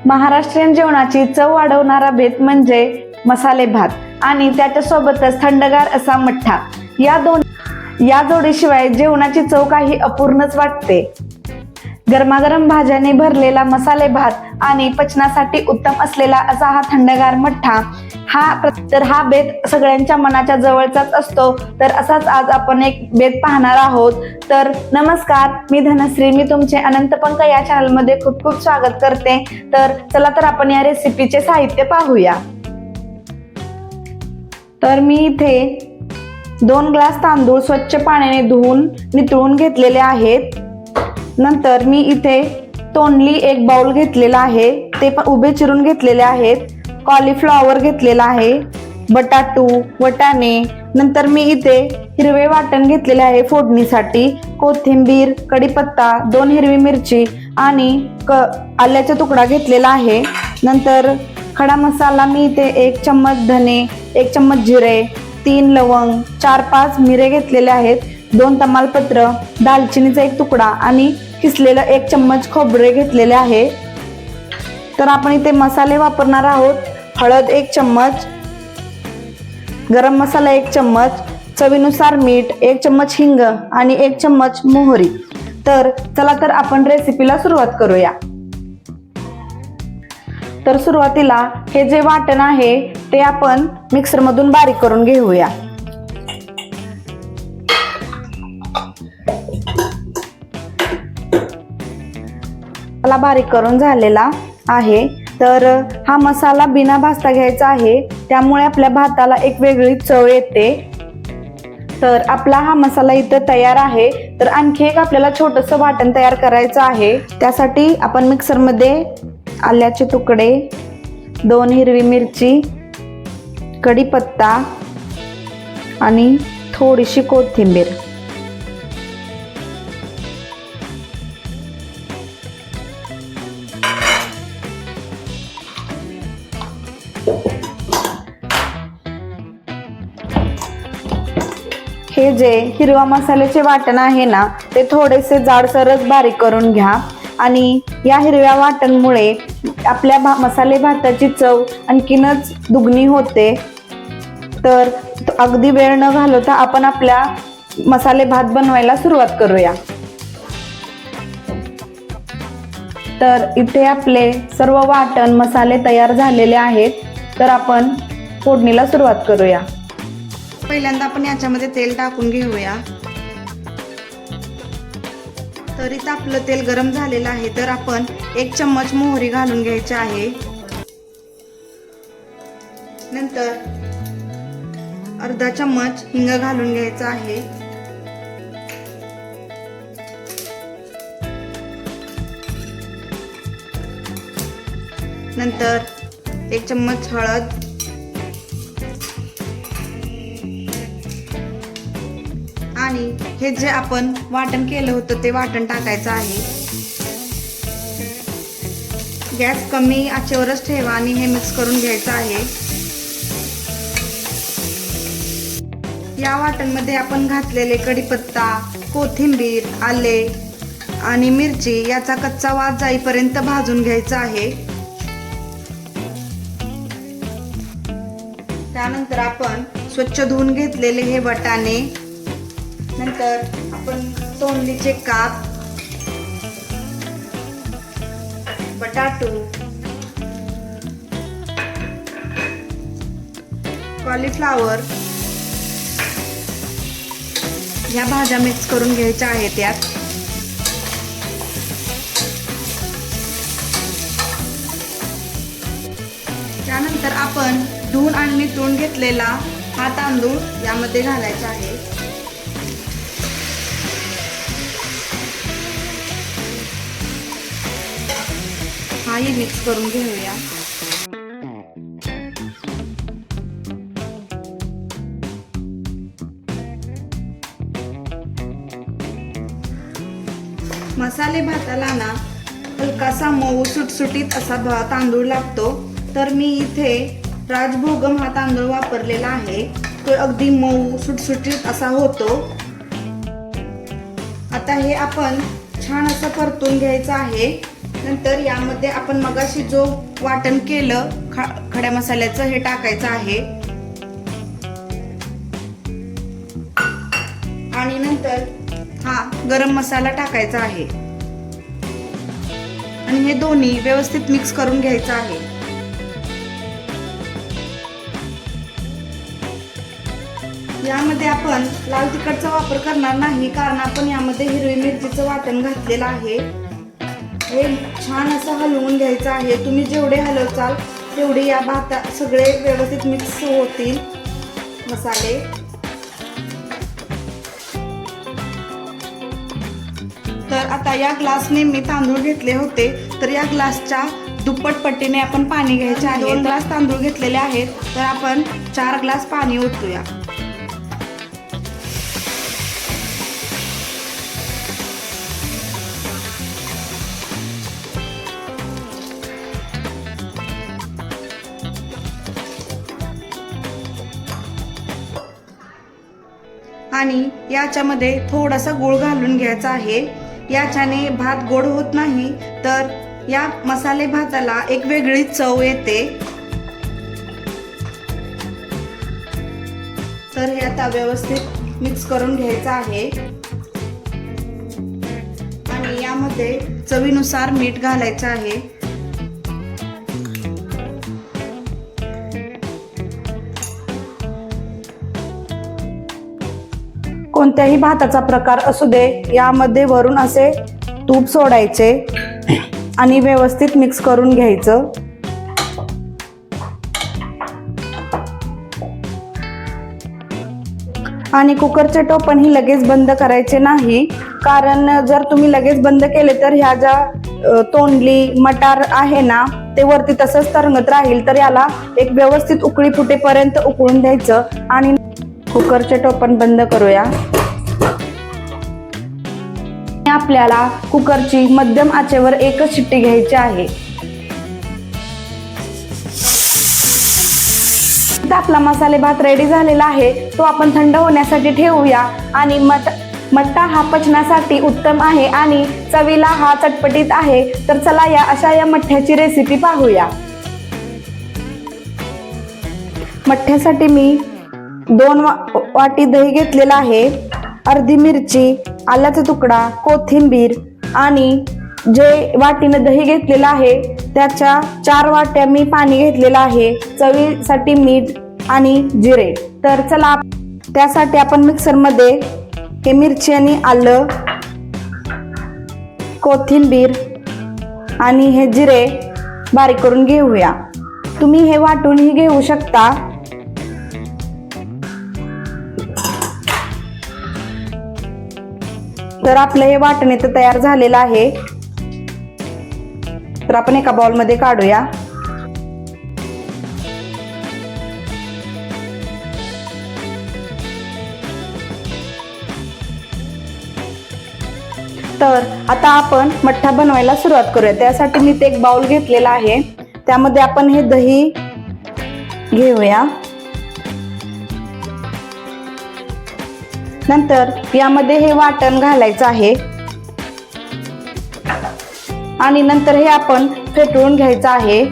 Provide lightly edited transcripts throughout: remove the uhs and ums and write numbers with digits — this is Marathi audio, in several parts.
महाराष्ट्रीयन जेवणाची चव वाढवणारा बेत म्हणजे मसाले भात आणि त्याच्यासोबतच थंडगार असा मठ्ठा। या जोडीशिवाय जेवणाची चव काही अपूर्णच वाटते। गरमागरम भाज्याने भरलेला मसाले भात आणि पचनासाठी उत्तम असलेला असा हा थंडगार मठ्ठा हा बेत सगळ्यांच्या मनाच्या जवळचाच असतो। तर असाच आज आपण एक बेत पाहणार आहोत। तर नमस्कार, मी धनश्री, मी तुमचे अनंत पंख या चॅनल मध्ये खूप खूप स्वागत करते। तर चला तर आपण या रेसिपीचे साहित्य पाहूया। तर मी इथे 2 ग्लास तांदूळ स्वच्छ पाण्याने धुवून नितळून घेतलेले आहेत। नंतर मी इथे तोंडली 1 बाउल घेतलेला आहे, ते पण उभे चिरून घेतलेले आहेत। कॉलीफ्लॉवर घेतलेला आहे, बटाटू, वटाणे। नंतर मी इथे हिरवे वाटण घेतलेले आहे फोडणीसाठी, कोथिंबीर, कढीपत्ता, 2 हिरवी मिरची आणि आल्याचा तुकडा घेतलेला आहे। नंतर खडा मसाला मी इथे 1 चम्मच धने, 1 चम्मच जिरे, 3 लवंग, 4-5 मिरे घेतलेले आहेत, 2 तमालपत्र, दालचिनीचा 1 तुकडा आणि किसलेलं 1 चम्मच खोबरे घेतलेले आहे। तर आपण इथे मसाले वापरणार आहोत। हळद 1 चम्मच, गरम मसाला 1 चम्मच, चवीनुसार मीठ, 1 चम्मच हिंग आणि 1 चम्मच मोहरी। तर चला तर आपण रेसिपीला सुरुवात करूया। तर सुरुवातीला हे जे वाटण आहे ते आपण मिक्सर मधून बारीक करून घेऊया। मसाला बारीक करून झालेला आहे। तर हा मसाला बिना भाजता घ्यायचा आहे, त्यामुळे आपल्या भाताला एक वेगळी चव येते। तर आपला हा मसाला इथं तयार आहे। तर आणखी एक आपल्याला छोटंसं वाटण तयार करायचं आहे। त्यासाठी आपण मिक्सर मध्ये आल्याचे तुकडे, 2 हिरवी मिरची, कढीपत्ता आणि थोडीशी कोथिंबीर, हे जे हिरवा मसाल्याचे वाटण आहे ना, ते थोडेसे जाडसरच बारीक करून घ्या। आणि या हिरव्या वाटणमुळे आपल्या मसाले भाताची चव आणखीनच दुगणी होते। तर अगदी वेळ न घालवता आपण आपल्या मसाले भात बनवायला सुरुवात करूया। तर इथे आपले सर्व वाटण मसाले तयार झालेले आहेत। तर आपण फोडणीला सुरुवात करूया। पहिल्यांदा आपण याच्यामध्ये तेल टाकून घेऊया। तर इथं आपलं तेल गरम झालेलं आहे। तर आपण 1 चम्मच मोहरी घालून घ्यायची आहे। नंतर अर्धा चम्मच हिंग घालून घ्यायचा आहे। नंतर 1 चम्मच हळद, आणि हे जे आपण वाटण केलं होतं ते वाटण टाकायचं आहे। गॅस कमी आचेवरच ठेवा आणि हे मिक्स करून घ्यायचं आहे। या वाटणमध्ये आपण घातलेले कढीपत्ता, कोथिंबीर, आले आणि मिरची याचा कच्चा वास जाईपर्यंत भाजून घ्यायचा आहे। त्यानंतर आपण स्वच्छ धुवून घेतलेले हे वटाणे, नंतर आपण तोंडलीचे काप, बटाटू, कॉलीफ्लॉवर या भाज्या मिक्स करून घ्यायच्या आहेत यात। त्यानंतर आपण धुवून आणि नितळून घेतलेला हा तांदूळ यामध्ये घालायचा आहे। हाही मिक्स करून घेऊया। मसाले भाताला ना हलकासा मऊ सुटसुटीत असा तांदूळ लागतो। तर मी इथे राजभोगम हा तांदूळ वापरलेला आहे, तो अगदी मऊ सुटसुटीत असा होतो। आता हे आपण छान असं परतून घ्यायचं आहे। नंतर यामध्ये आपण मगाशी जो वाटण केलं खड्या मसाल्याचं हे टाकायचं आहे आणि नंतर हा गरम मसाला टाकायचा आहे आणि हे दोन्ही व्यवस्थित मिक्स करून घ्यायचं आहे। यामध्ये आपण लाल तिखटचा वापर करणार नाही कारण आपण यामध्ये हिरवी मिरचीचं वाटण घातलेलं आहे। हे छान असं हलवून घ्यायचं आहे। तुम्ही जेवढे हलवचाल तेवढे या भातात सगळे व्यवस्थित मिक्स होतील मसाले। तर आता या ग्लासने मी तांदूळ घेतले होते तर या ग्लासच्या दुप्पट पट्टीने आपण पाणी घ्यायचे आहे। 2 ग्लास तांदूळ घेतलेले आहेत तर आपण 4 ग्लास पाणी ओतूया। आणि याच्यामध्ये थोडासा गूळ घालून घ्यायचा आहे। याच्याने भात गोड होत नाही तर या मसाले भाताला एक वेगळी चव येते। तर हे आता व्यवस्थित मिक्स करून घ्यायचं आहे आणि यामध्ये चवीनुसार मीठ घालायचं आहे। कोणत्याही भाताचा प्रकार असू दे यामध्ये वरून असे तूप सोडायचे आणि व्यवस्थित मिक्स करून घ्यायचं। आणि कुकरचे टोपण ही लगेच बंद करायचे नाही कारण जर तुम्ही लगेच बंद केले तर ह्या ज्या तोंडली मटार आहे ना ते वरती तसंच तरंगत राहील। तर याला एक व्यवस्थित उकळी फुटेपर्यंत उकळून द्यायचं आणि कुकरचे टोपण बंद करूया। आपल्याला कुकरची मध्यम आचेवर एकच शिट्टी घ्यायची आहे। आपला मसाले भात रेडी झालेला आहे तो आपण थंड होण्यासाठी ठेवूया। आणि मट्टा हा पचनासाठी उत्तम आहे आणि चवीला हा चटपटीत आहे। तर चला या मठ्ठ्याची रेसिपी पाहूया। मठ्ठ्यासाठी मी 2 वाटी दही घेतलेला आहे, अर्धी मिरची, आल्याचा तुकडा, कोथिंबीर आणि जे वाटीनं दही घेतलेलं आहे त्याच्या 4 वाट्या मी पाणी घेतलेलं आहे, चवीसाठी मीठ आणि जिरे। तर चला त्यासाठी आपण मिक्सरमध्ये हे मिरची आणि आलं, कोथिंबीर आणि हे जिरे बारीक करून घेऊया। तुम्ही हे वाटूनही घेऊ शकता। तर आपलं हे वाटण इथं तयार झालेलं आहे तर आपण एका बाउलमध्ये काढूया। तर आता आपण मठ्ठा बनवायला सुरुवात करूया। त्यासाठी मी एक बाउल घेतलेला आहे त्यामध्ये आपण हे दही घेऊया। नंतर यामध्ये हे वाटण घालायचं आहे आणि नंतर हे आपण फेटून घ्यायचं आहे।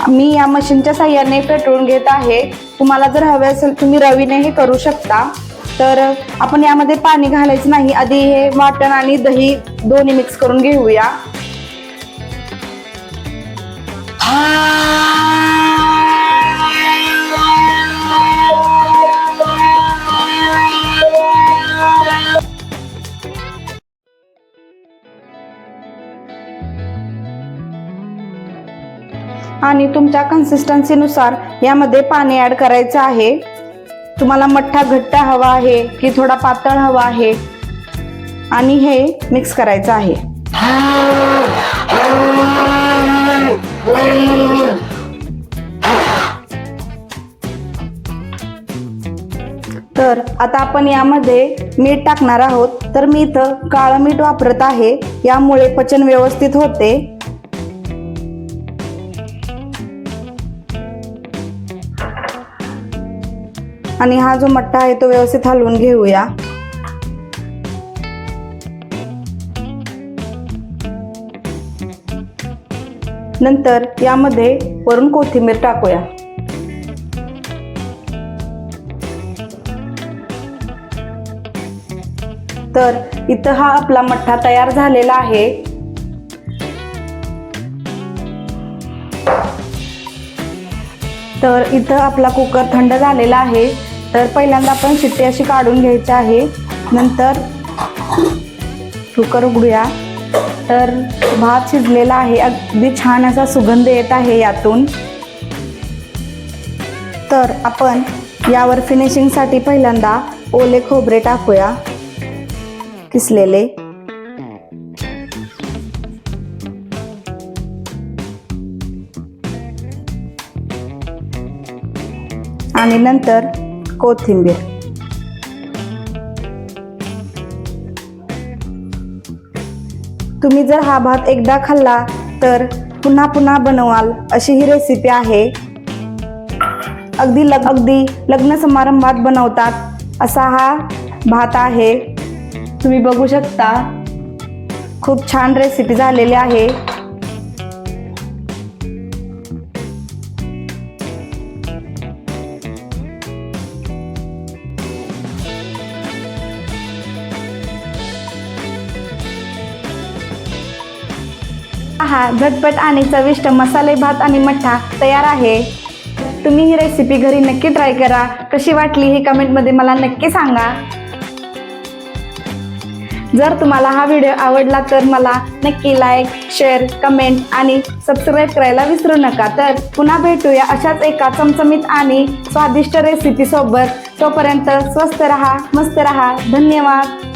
मी या मशीनच्या साहाय्याने फेटून घेत आहे। तुम्हाला जर हवे असेल तुम्ही रवीने हे करू शकता। तर आपण यामध्ये पाणी घालायचं नाही, आधी हे वाटण आणि दही दोन्ही मिक्स करून घेऊया। आणि तुमच्या कन्सिस्टन्सीनुसार यामध्ये पाणी ऍड करायचं आहे। तुम्हाला मठ्ठा घट्ट हवा आहे की थोडा पातळ हवा आहे आणि हे मिक्स करायचं आहे। तर आता आपण यामध्ये मीठ टाकणार आहोत। तर मी इथं काळं मीठ वापरत आहे, यामुळे पचन व्यवस्थित होते। आणि हा जो मठ्ठा आहे तो व्यवस्थित हलवून घेऊया। नंतर यामध्ये वरून कोथिंबीर टाकूया. तर इथं हा आपला मठ्ठा तयार झालेला आहे. तर इथं आपला कुकर थंड झालेला आहे. तर पहिल्यांदा आपण शिट्टी अशी काढून घ्यायची आहे. नंतर कुकर उघडूया. तर भात शिजलेला आहे. अगदी छान असा सुगंध येत आहे यातून. तर आपण यावर फिनिशिंगसाठी पहिल्यांदा ओले खोबरे टाकूया, किसलेले. आणि नंतर कोथिंबीर. तुम्ही जर हा भात एकदा खाल्ला तर पुन्हा पुन्हा बनवाल अशी ही रेसिपी आहे. अगदी लग्न समारंभात बनवतात असा हा भात आहे. तुम्ही बघू शकता, खूप छान रेसिपी झालेली आहे. हा झटपट आणि चविष्ट मसाले भात आणि मठ्ठा तयार आहे. तुम्ही ही रेसिपी घरी नक्की ट्राय करा. कशी वाटली हे कमेंटमध्ये मला नक्की सांगा. जर तुम्हाला हा व्हिडिओ आवडला तर मला नक्की लाईक, शेअर, कमेंट आणि सबस्क्राईब करायला विसरू नका. तर पुन्हा भेटूया अशाच एका चमचमीत आणि स्वादिष्ट रेसिपी सोबत. तोपर्यंत स्वस्त रहा, मस्त रहा. धन्यवाद.